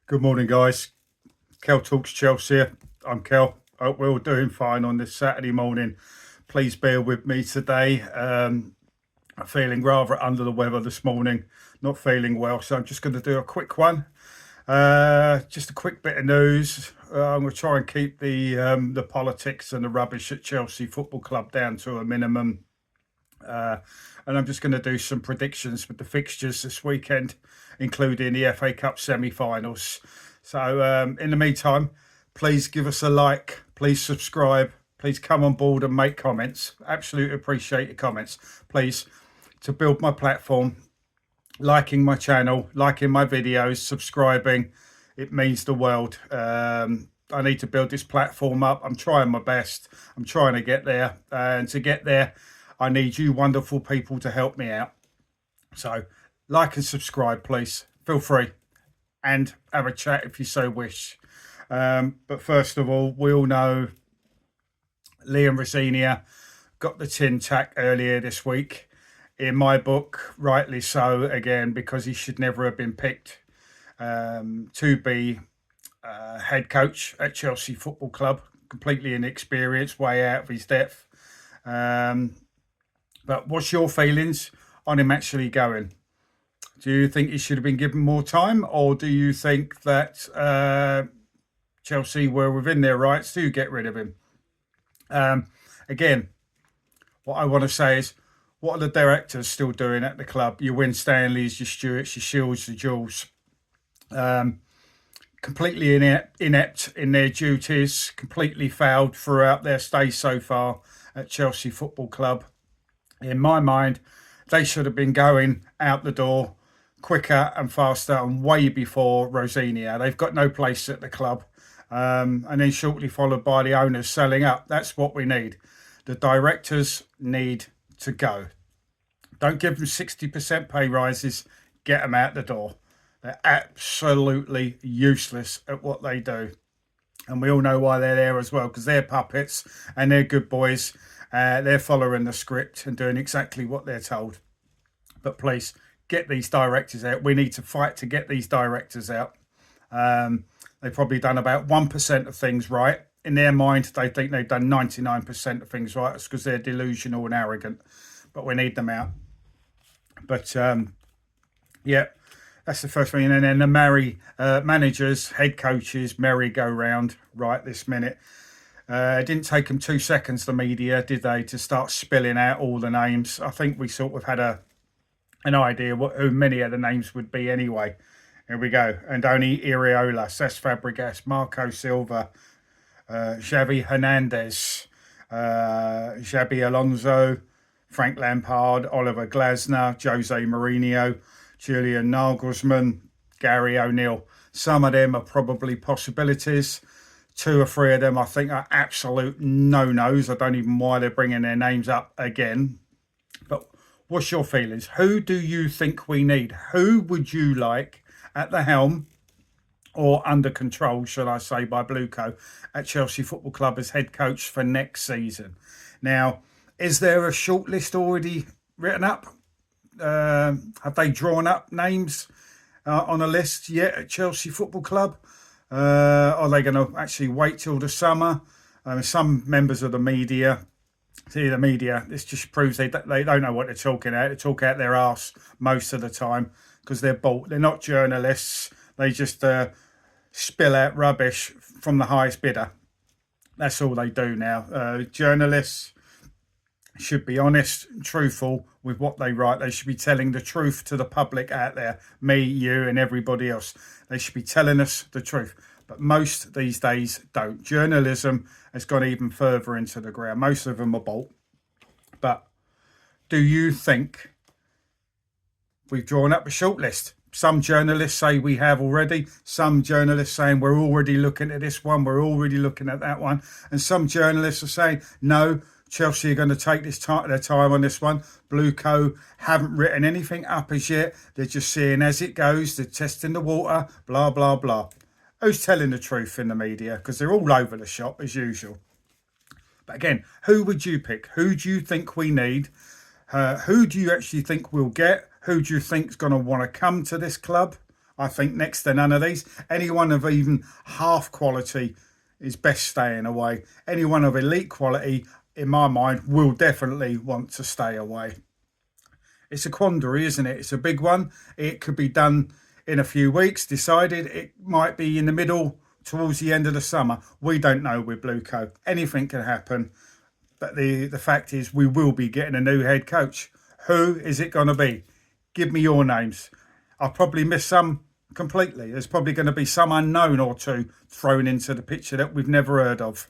Good morning, guys. Kel Talks Chelsea. I'm Kel. Hope we're all doing fine on this Saturday morning. Please bear with me today. I'm feeling rather under the weather this morning, not feeling well, so I'm just going to do a quick one. Just a quick bit of news. I'm going to try and keep the politics and the rubbish at Chelsea Football Club down to a minimum. And I'm just going to do some predictions with the fixtures this weekend, including the FA Cup semi-finals. So in the meantime, please give us a like, please subscribe, please come on board and make comments. Absolutely appreciate your comments. Please, to build my platform, liking my channel, liking my videos, subscribing, it means the world. I need to build this platform up. I'm trying my best. I'm trying to get there. And to get there, I need you wonderful people to help me out. So like and subscribe, please. Feel free. And have a chat if you so wish. But first of all, we all know Liam Rosenior got the tin tack earlier this week. In my book, rightly so, again, because he should never have been picked to be head coach at Chelsea Football Club. Completely inexperienced, way out of his depth. But what's your feelings on him actually going? Do you think he should have been given more time, or do you think that Chelsea were within their rights to get rid of him? Again, what I want to say is, what are the directors still doing at the club? Your Win Stanleys, your Stewarts, your Shields, your Jules. Completely inept in their duties, completely failed throughout their stay so far at Chelsea Football Club. In my mind, they should have been going out the door quicker and faster and way before Rosenior. They've got no place at the club. And then shortly followed by the owners selling up. That's what we need. The directors need to go. Don't give them 60% pay rises. Get them out the door. They're absolutely useless at what they do. And we all know why they're there as well, because they're puppets and they're good boys. They're following the script and doing exactly what they're told. But please, get these directors out. We need to fight to get these directors out. They've probably done about 1% of things right. In their mind, they think they've done 99% of things right. It's because they're delusional and arrogant. But we need them out. But, yeah, that's the first thing. And then the managers, head coaches, merry-go-round right this minute. It didn't take them 2 seconds, the media, did they, to start spilling out all the names. I think we sort of had an idea who many of the names would be anyway. Here we go. Andoni Iraola, Cesc Fabregas, Marco Silva, Xavi Hernandez, Xabi Alonso, Frank Lampard, Oliver Glasner, Jose Mourinho, Julian Nagelsmann, Gary O'Neill. Some of them are probably possibilities. 2 or 3 of them I think are absolute no-nos. I don't even know why they're bringing their names up again. But what's your feelings? Who do you think we need? Who would you like at the helm, or under control, shall I say, by BLUECO at Chelsea Football Club as head coach for next season? Now, is there a shortlist already written up? Have they drawn up names on a list yet at Chelsea Football Club? Are they going to actually wait till the summer? Some members of the media, this just proves they don't know what they're talking about. They talk out their arse most of the time because they're bought. They're not journalists. They just spill out rubbish from the highest bidder. That's all they do now. Journalists should be honest and truthful with what they write. They should be telling the truth to the public out there, me, you, and everybody else. They should be telling us the truth. But most these days don't. Journalism has gone even further into the ground. Most of them are bought. But do you think we've drawn up a shortlist? Some journalists say we have already. Some journalists saying we're already looking at this one. We're already looking at that one. And some journalists are saying, no, Chelsea are going to take their time on this one. BLUECO haven't written anything up as yet. They're just seeing as it goes. They're testing the water, blah, blah, blah. Who's telling the truth in the media? Because they're all over the shop as usual. But again, who would you pick? Who do you think we need? Who do you actually think we'll get? Who do you think is going to want to come to this club? I think next to none of these. Anyone of even half quality is best staying away. Anyone of elite quality, in my mind, will definitely want to stay away. It's a quandary, isn't it? It's a big one. It could be done in a few weeks, decided. It might be in the middle, towards the end of the summer. We don't know with BLUECO. Anything can happen. But the fact is, we will be getting a new head coach. Who is it going to be? Give me your names. I'll probably miss some completely. There's probably going to be some unknown or two thrown into the picture that we've never heard of.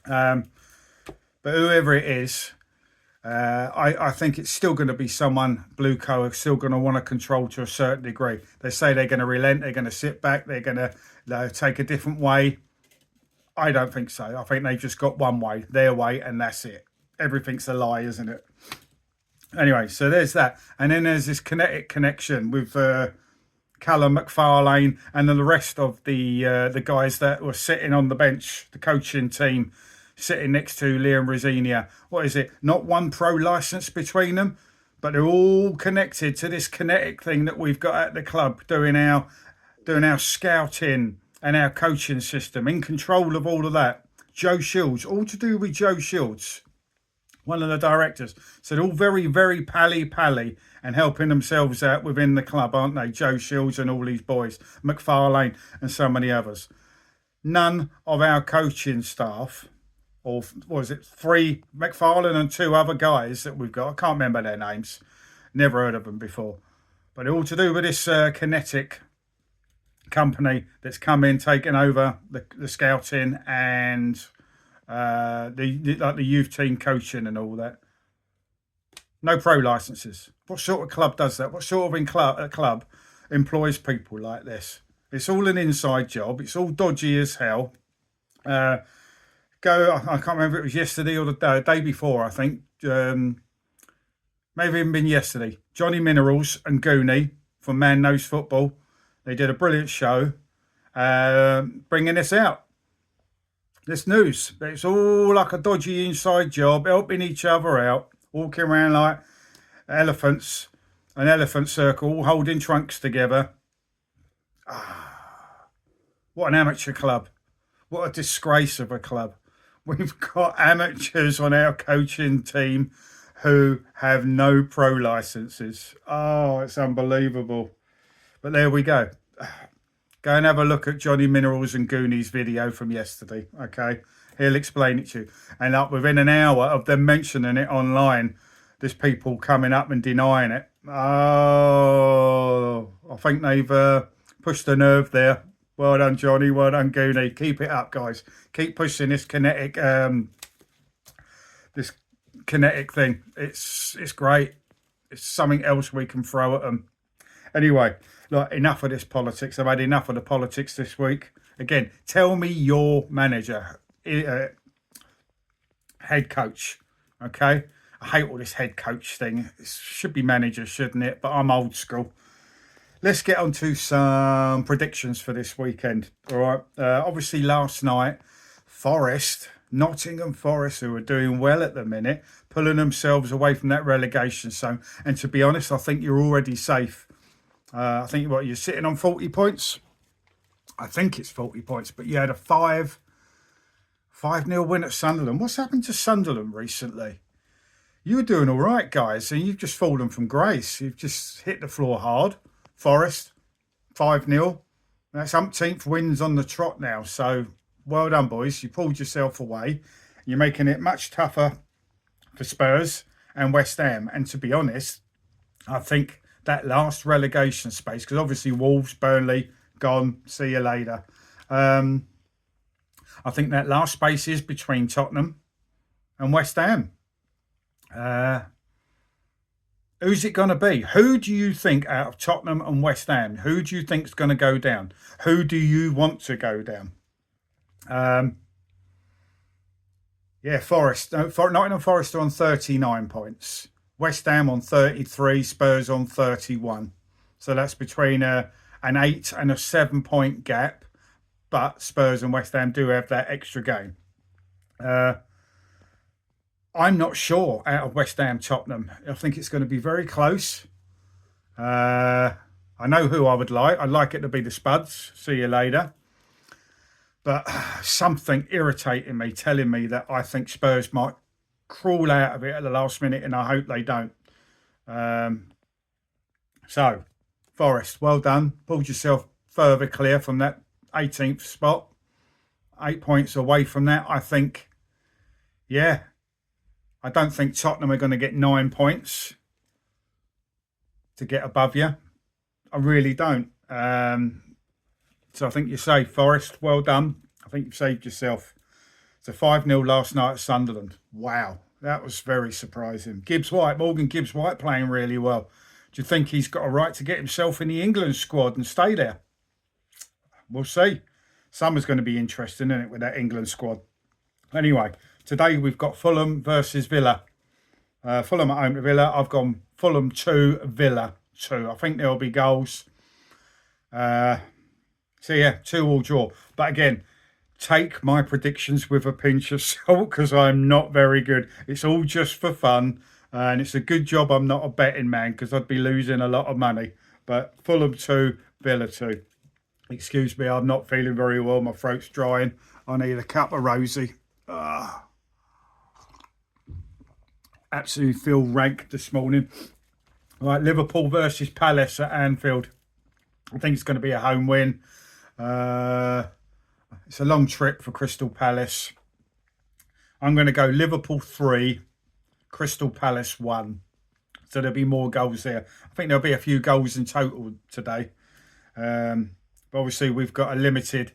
But whoever it is, I think it's still going to be someone BLUECO are still going to want to control to a certain degree. They say they're going to relent, they're going to sit back, they're going to take a different way. I don't think so. I think they've just got one way, their way, and that's it. Everything's a lie, isn't it? Anyway, so there's that. And then there's this kinetic connection with Callum McFarlane and then the rest of the guys that were sitting on the bench, the coaching team, sitting next to Liam Rosinia. What is it? Not one pro license between them, but they're all connected to this kinetic thing that we've got at the club, doing our scouting and our coaching system, in control of all of that. Joe Shields, all to do with Joe Shields, one of the directors. So they're all very, very pally and helping themselves out within the club, aren't they? Joe Shields and all these boys, McFarlane and so many others. None of our coaching staff, or what is it, 3, McFarlane and 2 other guys that we've got, I can't remember their names, never heard of them before, but they're all to do with this kinetic company that's come in, taken over the scouting and the youth team coaching and all that. No pro licenses. What sort of club does that? What sort of club employs people like this? It's all an inside job. It's all dodgy as hell. I can't remember if it was yesterday or the day before, I think. Maybe even been yesterday. Johnny Minerals and Goonie from Man Knows Football. They did a brilliant show bringing this out. This news. It's all like a dodgy inside job, helping each other out, walking around like elephants, an elephant circle, all holding trunks together. What an amateur club. What a disgrace of a club. We've got amateurs on our coaching team who have no pro licenses. Oh, it's unbelievable. But there we go. Go and have a look at Johnny Minerals and Goonies video from yesterday, okay? He'll explain it to you. And up within an hour of them mentioning it online, there's people coming up and denying it. Oh, I think they've pushed the nerve there. Well done, Johnny. Well done, Goonie. Keep it up, guys. Keep pushing this kinetic thing. It's great. It's something else we can throw at them. Anyway, look, enough of this politics. I've had enough of the politics this week. Again, tell me your manager, head coach, okay? I hate all this head coach thing. It should be manager, shouldn't it? But I'm old school. Let's get on to some predictions for this weekend. All right. Obviously, last night, Nottingham Forest, who are doing well at the minute, pulling themselves away from that relegation zone. And to be honest, I think you're already safe. I think you're sitting on 40 points. I think it's 40 points, but you had a 5-0 win at Sunderland. What's happened to Sunderland recently? You were doing all right, guys, and you've just fallen from grace. You've just hit the floor hard. Forest, 5-0. That's umpteenth wins on the trot now. So well done, boys. You pulled yourself away. You're making it much tougher for Spurs and West Ham. And to be honest, I think that last relegation space, because obviously Wolves, Burnley, gone, see you later. I think that last space is between Tottenham and West Ham. Who's it going to be? Who do you think out of Tottenham and West Ham, who do you think is going to go down? Who do you want to go down? Forest. Nottingham Forest are on 39 points. West Ham on 33, Spurs on 31. So that's between an 8 and a 7 point gap. But Spurs and West Ham do have that extra game. I'm not sure out of West Ham Tottenham. I think it's going to be very close. I I know who I would like. I'd like it to be the Spuds. See you later. But something irritating me, telling me that I think Spurs might crawl out of it at the last minute, and I hope they don't. So, Forest, well done. Pulled yourself further clear from that 18th spot. 8 points away from that, I think. Yeah. I don't think Tottenham are going to get 9 points to get above you. I really don't. So I think you're safe, Forest. Well done. I think you've saved yourself. It's a 5-0 last night at Sunderland. Wow, that was very surprising. Morgan Gibbs-White playing really well. Do you think he's got a right to get himself in the England squad and stay there? We'll see. Summer's going to be interesting, isn't it, with that England squad? Anyway, today we've got Fulham versus Villa. Fulham at home to Villa. I've gone Fulham 2, Villa 2. I think there'll be goals. So yeah, 2-2 draw. But again, take my predictions with a pinch of salt because I'm not very good. It's all just for fun. And it's a good job I'm not a betting man because I'd be losing a lot of money. But Fulham 2, Villa 2. Excuse me, I'm not feeling very well. My throat's drying. I need a cup of rosy. Absolutely feel rank this morning. Right, Liverpool versus Palace at Anfield. I think it's going to be a home win. It's a long trip for Crystal Palace. I'm going to go Liverpool 3, Crystal Palace 1. So there'll be more goals there. I think there'll be a few goals in total today. But obviously, we've got a limited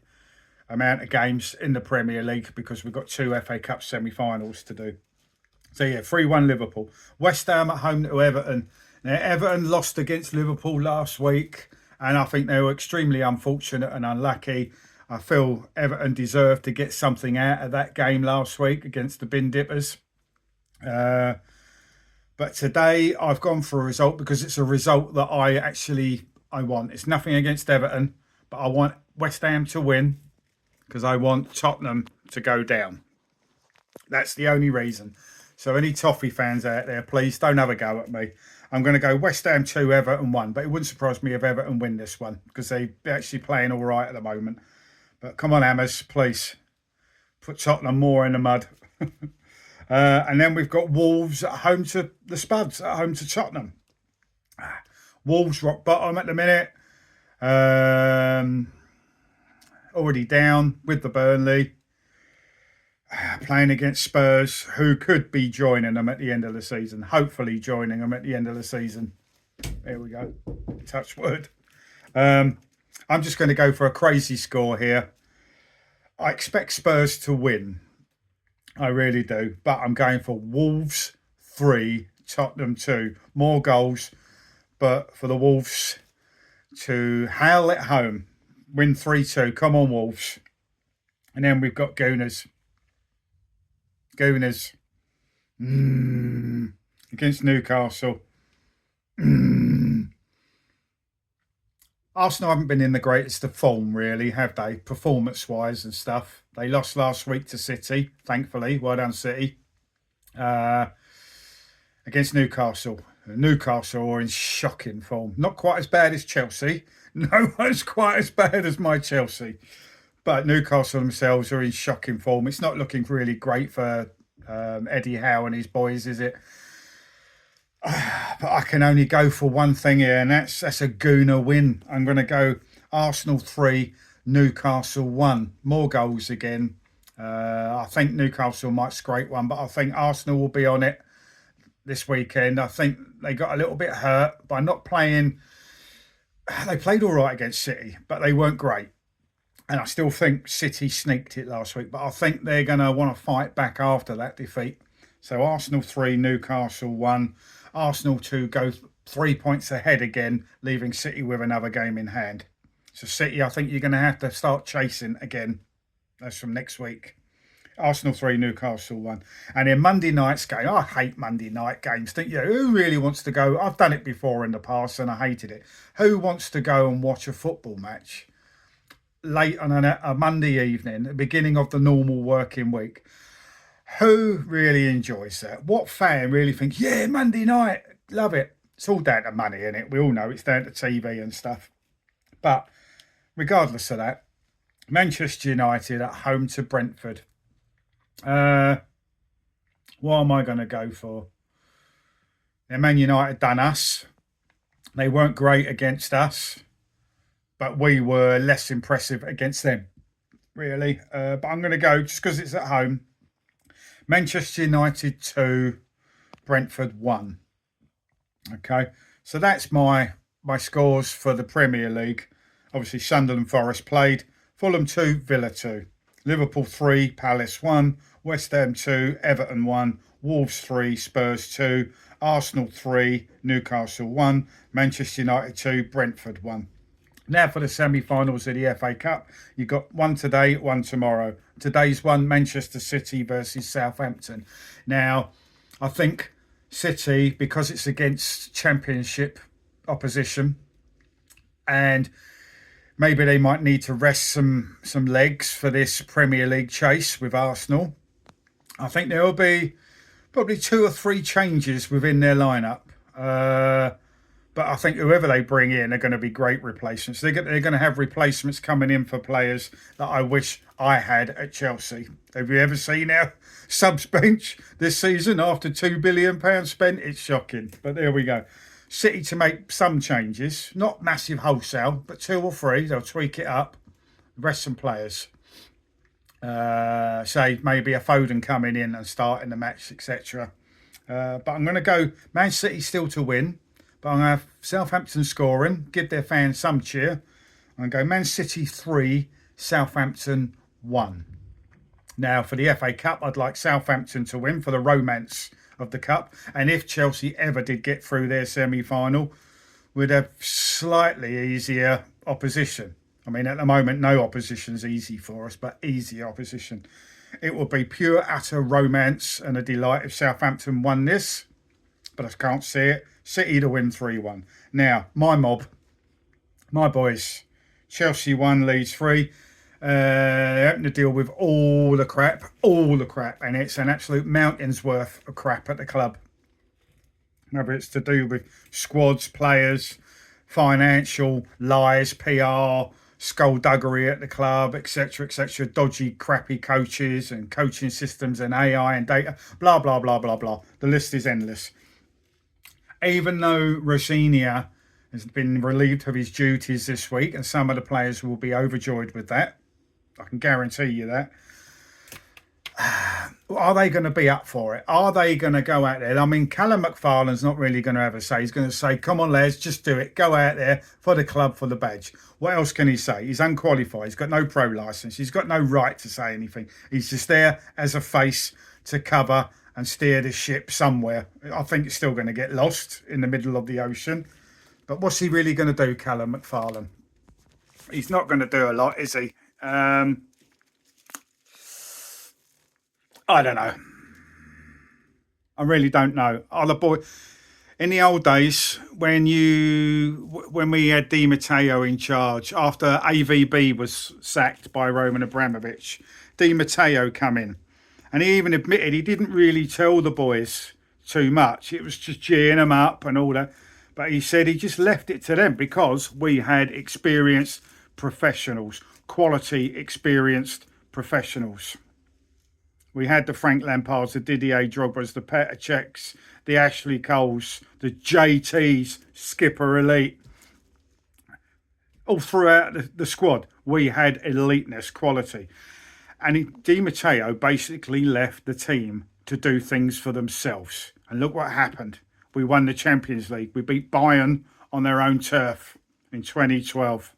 amount of games in the Premier League because we've got 2 FA Cup semi-finals to do. So yeah, 3-1 Liverpool. West Ham at home to Everton. Now, Everton lost against Liverpool last week, and I think they were extremely unfortunate and unlucky. I feel Everton deserved to get something out of that game last week against the Bin Dippers. But today I've gone for a result because it's a result that I want. It's nothing against Everton, but I want West Ham to win because I want Tottenham to go down. That's the only reason. So any Toffee fans out there, please don't have a go at me. I'm going to go West Ham 2, Everton 1. But it wouldn't surprise me if Everton win this one because they're actually playing all right at the moment. But come on, Hammers, please. Put Tottenham more in the mud. And then we've got Wolves at home to the Spuds, at home to Tottenham. Wolves rock bottom at the minute. Already down with the Burnley. Playing against Spurs, who could be joining them at the end of the season. Hopefully joining them at the end of the season. There we go. Touch wood. I'm just going to go for a crazy score here. I expect Spurs to win. I really do. But I'm going for Wolves 3, Tottenham 2. More goals. But for the Wolves to howl at home. Win 3-2. Come on, Wolves. And then we've got Gooners. Against Newcastle. Arsenal haven't been in the greatest of form, really, have they? Performance-wise and stuff. They lost last week to City, thankfully. Well done, City. Against Newcastle. Newcastle are in shocking form. Not quite as bad as Chelsea. No one's quite as bad as my Chelsea. But Newcastle themselves are in shocking form. It's not looking really great for Eddie Howe and his boys, is it? But I can only go for one thing here, and that's a Gooner win. I'm going to go Arsenal 3, Newcastle 1. More goals again. I think Newcastle might scrape one, but I think Arsenal will be on it this weekend. I think they got a little bit hurt by not playing. They played all right against City, but they weren't great. And I still think City sneaked it last week, but I think they're going to want to fight back after that defeat. So Arsenal 3, Newcastle 1. Arsenal 2 go 3 points ahead again, leaving City with another game in hand. So City, I think you're going to have to start chasing again. That's from next week. Arsenal 3, Newcastle 1. And then Monday night's game. I hate Monday night games, don't you? Who really wants to go? I've done it before in the past and I hated it. Who wants to go and watch a football match late on a Monday evening, the beginning of the normal working week? Who really enjoys that? What fan really thinks, yeah, Monday night, love it? It's all down to money, isn't it? We all know it's down to TV and stuff. But regardless of that, Manchester United at home to Brentford. What am I going to go for? Now, Man United done us. They weren't great against us, but we were less impressive against them, really. But I'm going to go, just because it's at home, Manchester United 2, Brentford 1. Okay, so that's my scores for the Premier League. Obviously, Sunderland Forest played. Fulham 2, Villa 2. Liverpool 3, Palace 1. West Ham 2, Everton 1. Wolves 3, Spurs 2. Arsenal 3, Newcastle 1. Manchester United 2, Brentford 1. Now for the semi-finals of the FA Cup. You've got one today, one tomorrow. Today's one, Manchester City versus Southampton. Now, I think City, because it's against Championship opposition, and maybe they might need to rest some legs for this Premier League chase with Arsenal. I think there will be probably 2 or 3 changes within their lineup. But I think whoever they bring in are going to be great replacements. They're going to have replacements coming in for players that I wish I had at Chelsea. Have you ever seen our subs bench this season after £2 billion spent? It's shocking. But there we go. City to make some changes, not massive wholesale, but 2 or 3. They'll tweak it up, rest some players. Say maybe a Foden coming in and starting the match, etc. But I'm going to go Man City still to win, but I'm going to have Southampton scoring, give their fans some cheer. I'm going to go Man City 3, Southampton 1. Now for the FA Cup, I'd like Southampton to win for the romance of the Cup. And if Chelsea ever did get through their semi-final, we'd have slightly easier opposition. I mean, at the moment, no opposition's easy for us, but easier opposition. It will be pure, utter romance and a delight if Southampton won this, but I can't see it. City to win 3-1. Now, my mob, my boys, Chelsea 1, Leeds 3. They're having to deal with all the crap, and it's an absolute mountain's worth of crap at the club. Whether it's to do with squads, players, financial lies, PR, skullduggery at the club, etc., etc., dodgy, crappy coaches and coaching systems and AI and data, blah, blah, blah, blah, blah. The list is endless. Even though Rosinia has been relieved of his duties this week, and some of the players will be overjoyed with that, I can guarantee you that. Are they going to be up for it? Are they going to go out there? I mean, Callum McFarlane's not really going to have a say. He's going to say, come on, lads, just do it. Go out there for the club, for the badge. What else can he say? He's unqualified. He's got no pro licence. He's got no right to say anything. He's just there as a face to cover and steer the ship somewhere. I think it's still going to get lost in the middle of the ocean. But what's he really going to do, Callum McFarlane? He's not going to do a lot, is he? I don't know. I really don't know. In the old days, when we had Di Matteo in charge, after AVB was sacked by Roman Abramovich, Di Matteo come in, and he even admitted he didn't really tell the boys too much. It was just geeing them up and all that. But he said he just left it to them because we had experienced professionals, quality experienced professionals. We had the Frank Lampards, the Didier Drogbas, the Petr Cechs, the Ashley Coles, the JTs, Skipper Elite. All throughout the squad, we had eliteness, quality. And Di Matteo basically left the team to do things for themselves. And look what happened. We won the Champions League. We beat Bayern on their own turf in 2012.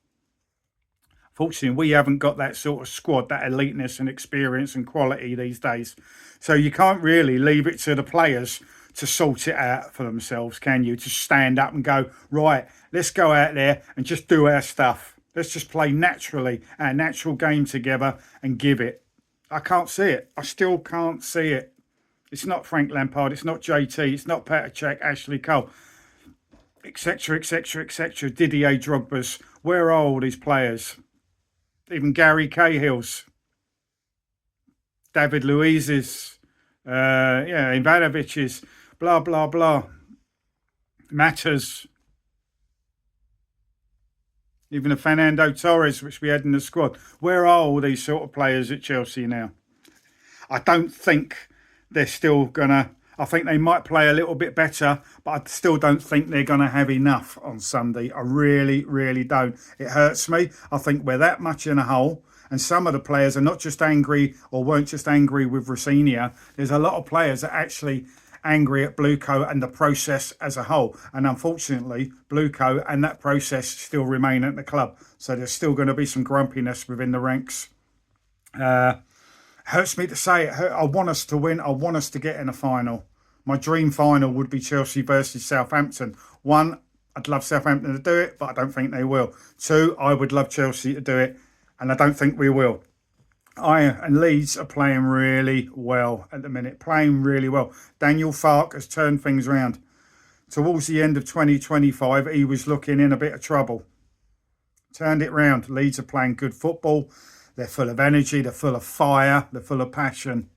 Fortunately, we haven't got that sort of squad, that eliteness and experience and quality these days. So you can't really leave it to the players to sort it out for themselves, can you? To stand up and go, right, let's go out there and just do our stuff. Let's just play naturally, our natural game together and give it. I can't see it. I still can't see it. It's not Frank Lampard. It's not JT. It's not Petr Cech, Ashley Cole, etc., etc., etc. Didier Drogba's. Where are all these players? Even Gary Cahill's, David Luiz's, Ivanovic's, blah, blah, blah. matters. Even a Fernando Torres, which we had in the squad. Where are all these sort of players at Chelsea now? I don't think they're still going to... I think they might play a little bit better, but I still don't think they're going to have enough on Sunday. I really, really don't. It hurts me. I think we're that much in a hole. And some of the players are not just angry or weren't just angry with Rossignol. There's a lot of players that actually angry at BLUECO and the process as a whole. And unfortunately, BLUECO and that process still remain at the club. So there's still going to be some grumpiness within the ranks. Hurts me to say it. I want us to win. I want us to get in a final. My dream final would be Chelsea versus Southampton. 1, I'd love Southampton to do it, but I don't think they will. 2, I would love Chelsea to do it, and I don't think we will. And Leeds are playing really well at the minute. Playing really well. Daniel Farke has turned things around. Towards the end of 2025, he was looking in a bit of trouble. Turned it round. Leeds are playing good football. They're full of energy. They're full of fire. They're full of passion.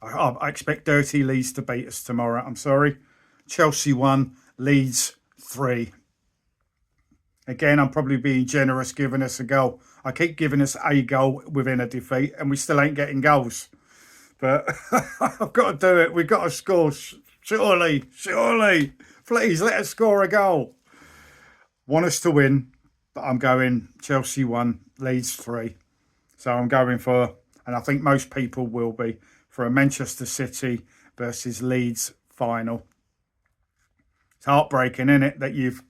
I expect Dirty Leeds to beat us tomorrow. I'm sorry. Chelsea 1, Leeds 3. Again, I'm probably being generous giving us a goal. I keep giving us a goal within a defeat and we still ain't getting goals. But I've got to do it. We've got to score. Surely. Please, let us score a goal. Want us to win, but I'm going Chelsea 1, Leeds 3. So I'm going for, and I think most people will be, for a Manchester City versus Leeds final. It's heartbreaking, isn't it, that you've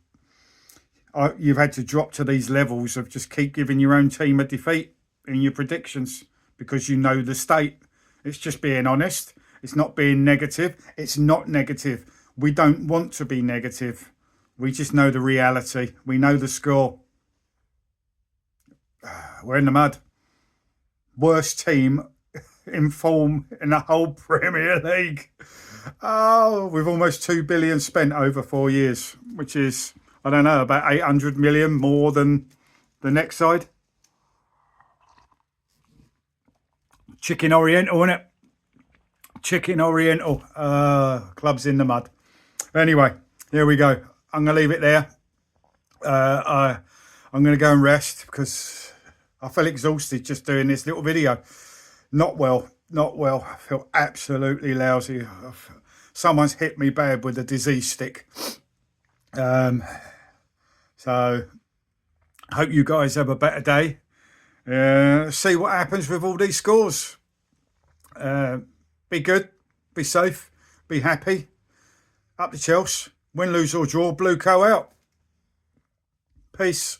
had to drop to these levels of just keep giving your own team a defeat in your predictions because you know the state. It's just being honest. It's not being negative. It's not negative. We don't want to be negative. We just know the reality. We know the score. We're in the mud. Worst team in form in the whole Premier League. Oh, with almost 2 billion spent over 4 years, which is, I don't know, about 800 million more than the next side. Chicken Oriental, isn't it? Chicken Oriental. Club's in the mud. Anyway, here we go. I'm going to leave it there. I'm going to go and rest because I feel exhausted just doing this little video. Not well. I feel absolutely lousy. Someone's hit me bad with a disease stick. So I hope you guys have a better day. See what happens with all these scores. Be good, be safe, be happy. Up the Chelsea. Win, lose or draw, BLUECO out. Peace.